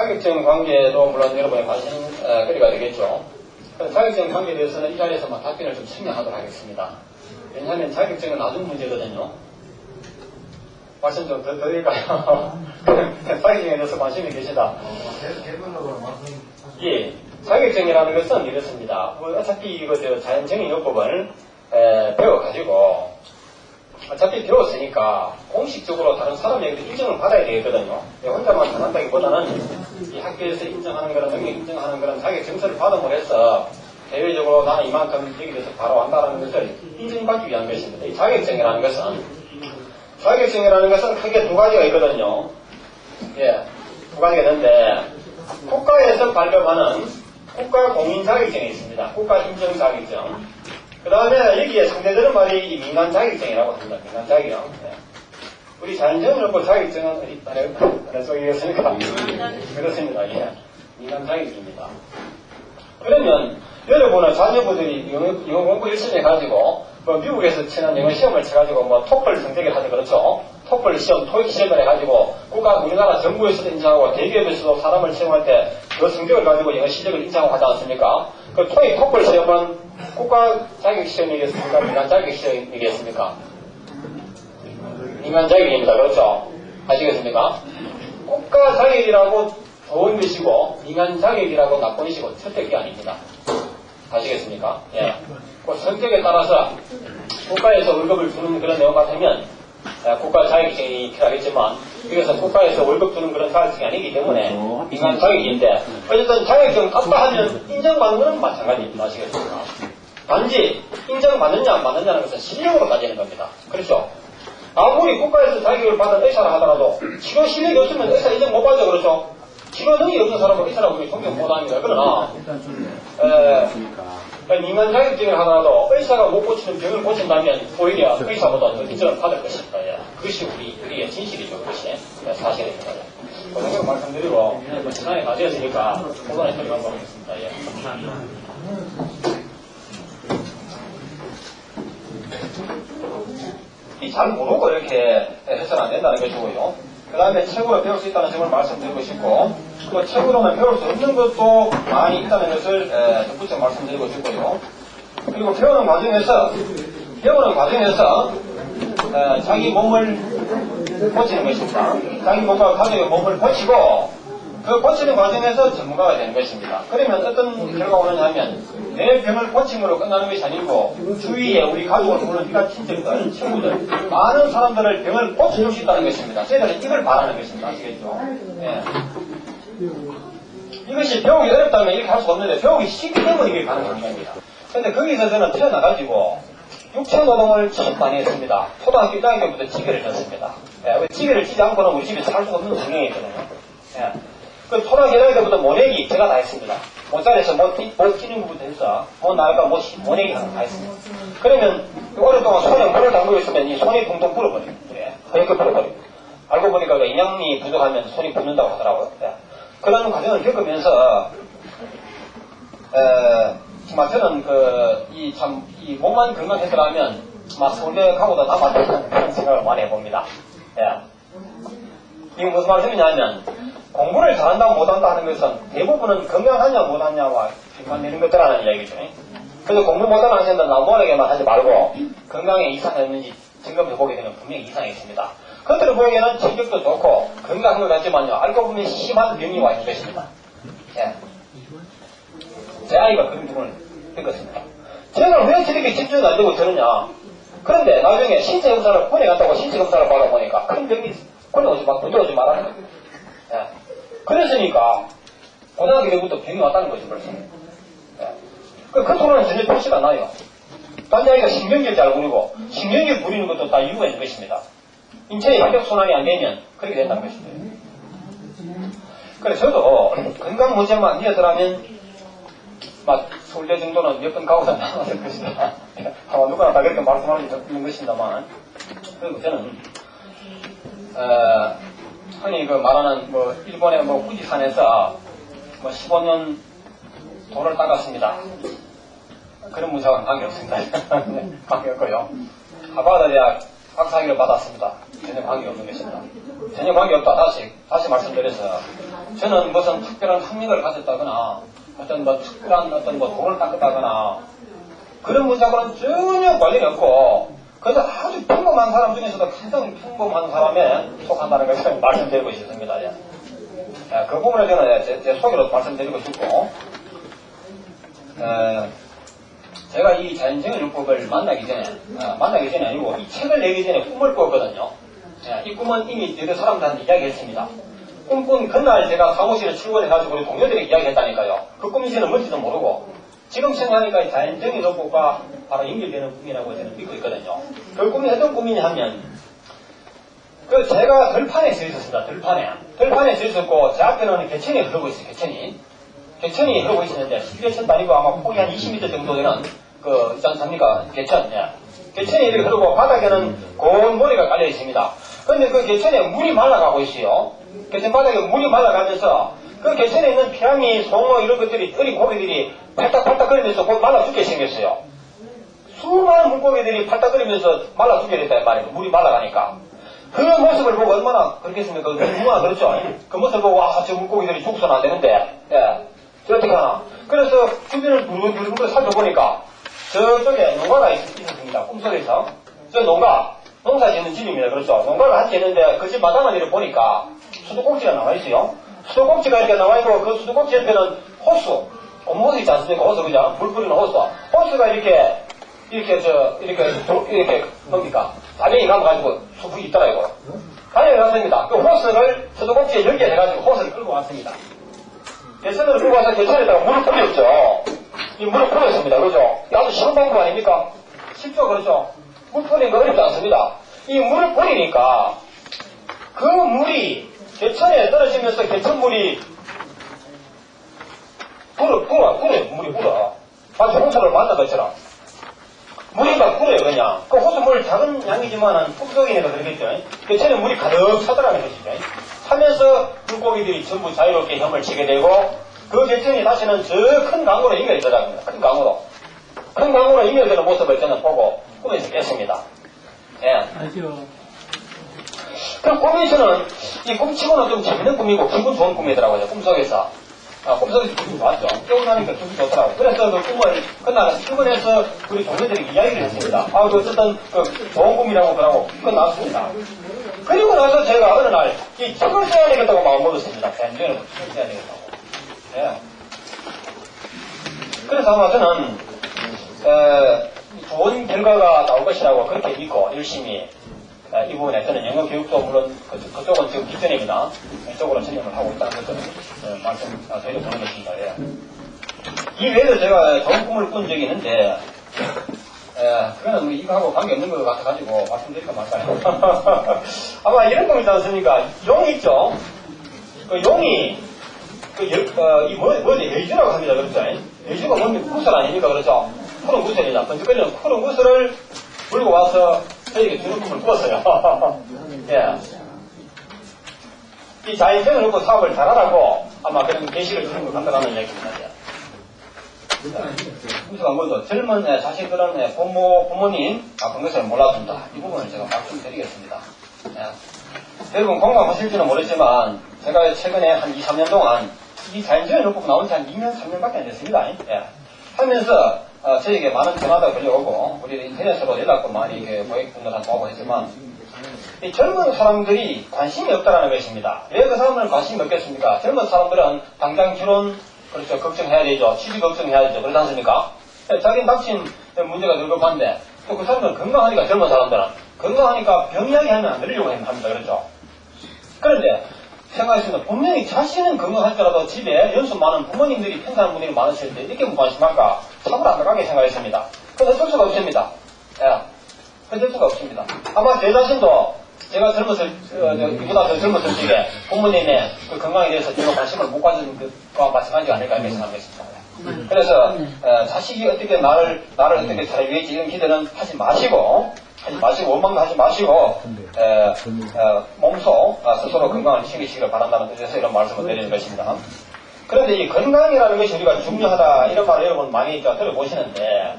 자격증 관계도 물론 여러분의 관심거리가 되겠죠. 자격증 관계에 대해서는 이 자리에서 답변을 좀 설명하도록 하겠습니다. 왜냐하면 자격증은 나중 문제거든요. 말씀 좀 더 드릴까요? 자격증에 대해서 관심이 계시다. 예, 자격증이라는 것은 이렇습니다. 어차피 이거 자연정의요법을 배워가지고 어차피 배웠으니까 공식적으로 다른 사람에게도 인정을 받아야 되거든요. 혼자만 잘한다기보다는 이 학교에서 인정하는 그런 능력 인정하는 그런 자격증서를 받음으로 해서 대외적으로 나는 이만큼 여기 대해서 바로 한다는 것을 인정받기 위한 것입니다. 이 자격증이라는 것은 크게 두 가지가 있거든요. 예, 두 가지가 있는데 국가에서 발급하는 국가 공인 자격증이 있습니다. 국가 인정 자격증. 그 다음에 여기에 상대되는 말이 민간 자격증이라고 합니다. 민간 자격증. 네. 우리 자연정의요법 자격증은 어디 다른 쪽이겠습니까? 그렇습니다. 예. 민간 자격증입니다. 그러면 여러분은 자녀분들이 영어 공부 열심히 해가지고 미국에서 치는 영어 시험을 쳐가지고 토플 성적을 하죠. 그렇죠? 토플 시험, 토익 시험을 해가지고 우리나라 정부에서도 인정하고 대기업에서도 사람을 채용할 때 그 성적을 가지고 영어 실력을 인정하고 하지 않습니까? 그 토익 토플 시험은 국가 자격 시험이겠습니까? 민간 자격 시험이겠습니까? 민간 자격입니다. 그렇죠? 아시겠습니까? 국가 자격이라고 좋은 것이고 민간 자격이라고 나쁜 것이고 선택이 아닙니다. 아시겠습니까? 예. 그 성격에 따라서 국가에서 월급을 주는 그런 내용 같으면 국가 자격증이 필요하겠지만 여기서 국가에서 월급 주는 그런 자격증이 아니기 때문에 민간 자격인데 어쨌든 자격증 땄다 하면 인정받는 것은 마찬가지입니다. 아시겠습니까? 단지 인정받느냐 안 받느냐는 것은 실력으로 따지는 겁니다. 그렇죠? 아무리 국가에서 자격을 받은 의사라 하더라도 치료 실력이 없으면 의사 인정 못 받죠. 그렇죠? 치료 능력이 없는 사람은 의사라고 우리 존경 못합니다. 그러나 민간 자격증을 하더라도 의사가 못 고치는 병을 고친다면 오히려 의사보다 더 인정을 받을 것입니다. 예. 그것이 우리의 진실이죠. 그것이 사실입니다. 그 정도로 말씀드리고 시간이 다 되었으니까 고단에 들어가도록 하겠습니다. 예. 잘 모르고 이렇게 해서는 안 된다는 것이고요. 그 다음에 책으로 배울 수 있다는 점을 말씀드리고 싶고, 그 책으로는 배울 수 없는 것도 많이 있다는 것을 덧붙여 말씀드리고 싶고요. 그리고 배우는 과정에서 자기 몸을 고치는 것입니다. 자기 몸과 가족의 몸을 고치고 그 고치는 과정에서 전문가가 되는 것입니다. 그러면 어떤 결과가 오느냐 하면 내 병을 고침으로 끝나는 것이 아니고 주위에 우리 가족을 보는 우리가 친척들, 친구들 많은 사람들을 병을 고쳐줄 수 있다는 것입니다. 저희들은 이걸 바라는 것입니다. 아시겠죠? 예. 이것이 배우기 어렵다면 이렇게 할 수가 없는데 배우기 쉽기 때문에 이게 가능한 겁니다. 그런데 거기서 저는 태어나가지고 육체노동을 참 많이 했습니다. 초등학교 1학년 때부터 지게를 졌습니다. 예. 지게를 치지 않고는 우리 집에 살 수가 없는 환경이거든요. 예. 그 초등학교 1학년 때부터 모내기 제가 다 했습니다. 모짜리에서 못 끼는 부분부터 해서 나니까 모내기 하는 거 다 했습니다. 그러면 오랫동안 손에 물을 담그고 있으면 이 손이 붕붕 불어버려요. 예. 허옇게 불어버려요. 알고 보니까 그营养이 부족하면 손이 붓는다고 하더라고요. 예. 그런 과정을 겪으면서 정말 저는 이 몸만 건강했더라면 서울대 가고도 남았다는 그런 생각을 많이 해봅니다. 예. 이게 무슨 말씀이냐면 공부를 잘한다고 못한다 하는 것은 대부분은 건강하냐 못하냐와 연관되는 것들라는 이야기죠. 그래서 공부 못하는 학생들은 나무하게만 하지 말고 건강에 이상이 있는지 점검해 보게 되면 분명히 이상이 있습니다. 그들을 보기에는 체격도 좋고 건강한 것 같지만요 알고 보면 심한 병이 와 있는 것입니다. 예. 제 아이가 그런 부분을 겪었습니다. 제가 왜 저렇게 집중이 안 되고 저러냐. 그런데 나중에 신체 검사를 군에 갔다고 신체 검사를 받아보니까 큰 병이 군에 오지 막 문제오지 말라는 거예요. 예. 그랬으니까 고등학교 때부터 병이 왔다는 거죠 벌써. 예. 그 토론은 전혀 표시가 나요. 딴 아이가 신경질 잘 부리고 신경질 부리는 것도 다 이유가 있는 것입니다. 인체의 혈액순환이 안 되면 그렇게 된다는 것입니다. 그래서 저도 건강 문제만 이어서라면 막 서울대 정도는 몇 번 가고서 나왔을 것이다. 아마 누구나 다 그렇게 말씀하는 것입니다만 그리고 저는 흔히 말하는 일본의 후지산에서 15년 돌을 닦았습니다. 그런 문제와는 관계없습니다. 관계없고요. 하버드 대학 박사학위를 받았습니다. 전혀 관계없는 것입니다. 전혀 관계없다. 다시 말씀드려서 저는 무슨 특별한 학력을 가졌다거나 어떤 뭐 특별한 어떤 뭐 돈을 닦았다거나 그런 문제하고는 전혀 관련이 없고 그래서 아주 평범한 사람 중에서도 가장 평범한 사람에 속한다는 것을 말씀드리고 싶습니다. 예. 예, 그 부분을 저는 제 소개로 말씀드리고 싶고 제가 이 자연증의 율법을 만나기 전에 아니고 이 책을 내기 전에 꿈을 꿨거든요. 예, 이 꿈은 이미 여러 사람들한테 이야기했습니다. 꿈꾼 그날 제가 사무실에 출근해가지고 우리 동료들에게 이야기했다니까요. 그 꿈이 저는 뭔지도 모르고 지금 생각하니까 자연증의 율법과 바로 연결되는 꿈이라고 저는 믿고 있거든요. 그 꿈이 어떤 꿈이냐 하면 그 제가 들판에 서 있었습니다. 들판에 서 있었고 제 앞에는 개천이 흐르고 있어요. 개천이 흐르고 있었는데 개천도 아니고 아마 폭이 한 20m 정도 되는 그 있지 않습니까? 개천. 예. 개천이 이렇게 흐르고 바닥에는 고운 모래가 깔려 있습니다. 그런데 그 개천에 물이 말라가고 있어요. 개천 바닥에 물이 말라가면서 그 개천에 있는 피라미, 송어 이런 것들이 어린 고기들이 팔딱팔딱거리면서 곧 말라 죽게 생겼어요. 수많은 물고기들이 팔딱거리면서 말라 죽게 됐단 말이에요. 물이 말라가니까. 그 모습을 보고 얼마나 그렇겠습니까? 얼마나 그렇죠? 그 모습을 보고 저 물고기들이 죽어서는 안 되는데 저 어떻게 하나. 그래서 주변을 두루두루 살펴보니까 저쪽에 농가가 있었습니다. 꿈속에서. 저 농사 짓는 집입니다. 그렇죠? 농가를 한 채 있는데 그 집 마당을 이렇게 보니까 수도꼭지가 나와 있어요. 수도꼭지가 이렇게 나와 있고 그 수도꼭지 옆에는 호수, 호수 있지 않습니까? 호수 그죠? 물 뿌리는 호수. 호수가 이렇게 뭡니까? 다리에 가가지고 수북이 있더라고요. 다리에 갔습니다. 그 호수를 수도꼭지에 연결해가지고 호수를 끌고 왔습니다. 개천을 끌고 와서 개천에다가 물을 뿌렸죠. 이 물을 뿌렸습니다. 그죠? 아주 쉬운 방법 아닙니까? 쉽죠? 그렇죠? 물 뿌리는 거 어렵지 않습니다. 이 물을 뿌리니까 그 물이 개천에 떨어지면서 개천물이 물이 불어. 마치 호수를 만든 것처럼. 물이 막 불어요, 그냥. 그 호수물 작은 양이지만은 풍속이니까 그러겠죠. 개천에 물이 가득 차더라는 것이죠. 하면서 물고기들이 전부 자유롭게 혐을 치게 되고, 그 개천이 다시는 저 큰 강으로 연결되더랍니다. 큰 강으로 연결되는 모습을 저는 보고 꿈에서 깼습니다. 예. 그 꿈에서는, 이 꿈치고는 좀 재밌는 꿈이고, 기분 좋은 꿈이더라고요, 꿈속에서. 꿈속에서 기분이 좋았죠. 깨고 나니까 기분이 좋더라고요. 그래서 그 꿈을, 그날 출근해서 우리 동료들에게 이야기를 했습니다. 그 어쨌든, 좋은 꿈이라고 그러고, 끝났습니다. 그리고 나서 제가 어느 날, 이 책을 써야 되겠다고 마음먹었습니다. 자연주의를 책을 써야 되겠다고. 예. 그래서 아마 저는, 좋은 결과가 나올 것이라고 그렇게 믿고, 열심히, 이 부분에 저는 영어 교육도 물론 그쪽은 지금 뒷전입니다. 이쪽으로 전념을 하고 있다는 것을 말씀드리는 것입니다. 예. 이 외에도 제가 좋은 꿈을 꾼 적이 있는데 그거는 뭐 이거하고 관계없는 것 같아가지고 말씀드릴까 말까요? 아마 이런 꿈 있지 않습니까? 용 있죠? 그 용이 뭐지? 여주라고 합니다. 그렇죠? 여주가 뭡니까? 구슬 아닙니까? 그렇죠? 푸른 구슬이냐? 번쩍거리는 푸른 구슬을 물고 와서 저에게 주는 꿈을 꾸었어요. 예. 이 자연성을 놓고 사업을 잘하라고 아마 그런 계시를 주는 걸 간다는 이야기입니다. 무슨 뭐죠? 젊은 자식들은 부모님 그런 것을 몰라준다. 이 부분을 제가 말씀드리겠습니다. 예. 여러분 공감하실지는 모르지만 제가 최근에 한 2, 3년 동안 이 자연성을 놓고 나온 지 한 2년, 3년밖에 안 됐습니다. 예. 하면서 저에게 많은 전화도 걸려오고 우리 인터넷으로 연락도 많이 고객분들한테 오고 했지만 이 젊은 사람들이 관심이 없다는 것입니다. 왜 그 사람들은 관심이 없겠습니까? 젊은 사람들은 당장 결혼 그렇죠 걱정해야 되죠. 취직 걱정해야 되죠. 그렇지 않습니까? 자기는 닥친 문제가 늘 법한데 또 그 사람들은 건강하니까 젊은 사람들은 건강하니까 병 이야기하면 안 들으려고 합니다. 그렇죠? 그런데 생각했습니다. 분명히 자신은 건강할지라도 집에 연수 많은 부모님들이 편찮은 분들이 많으실 때 이렇게 무관심할까? 참으로 안타깝게 생각했습니다. 그래서 어쩔 수가 없습니다. 예. 어쩔 수가 없습니다. 아마 제 자신도 제가 이보다 더 젊었을 적에 부모님의 그 건강에 대해서 제가 관심을 못 가진 것과 마찬가지가 아닐까 이렇게 생각했습니다. 그래서 자식이 어떻게 나를 어떻게 잘 위해지 이런 기대는 하지 마시고 원망도 하지 마시고 몸소 스스로 건강을 챙기시기를 바란다는 뜻에서 이런 말씀을 드리는 것입니다. 그런데 이 건강이라는 것이 우리가 중요하다 이런 말을 여러분 많이 들어보시는데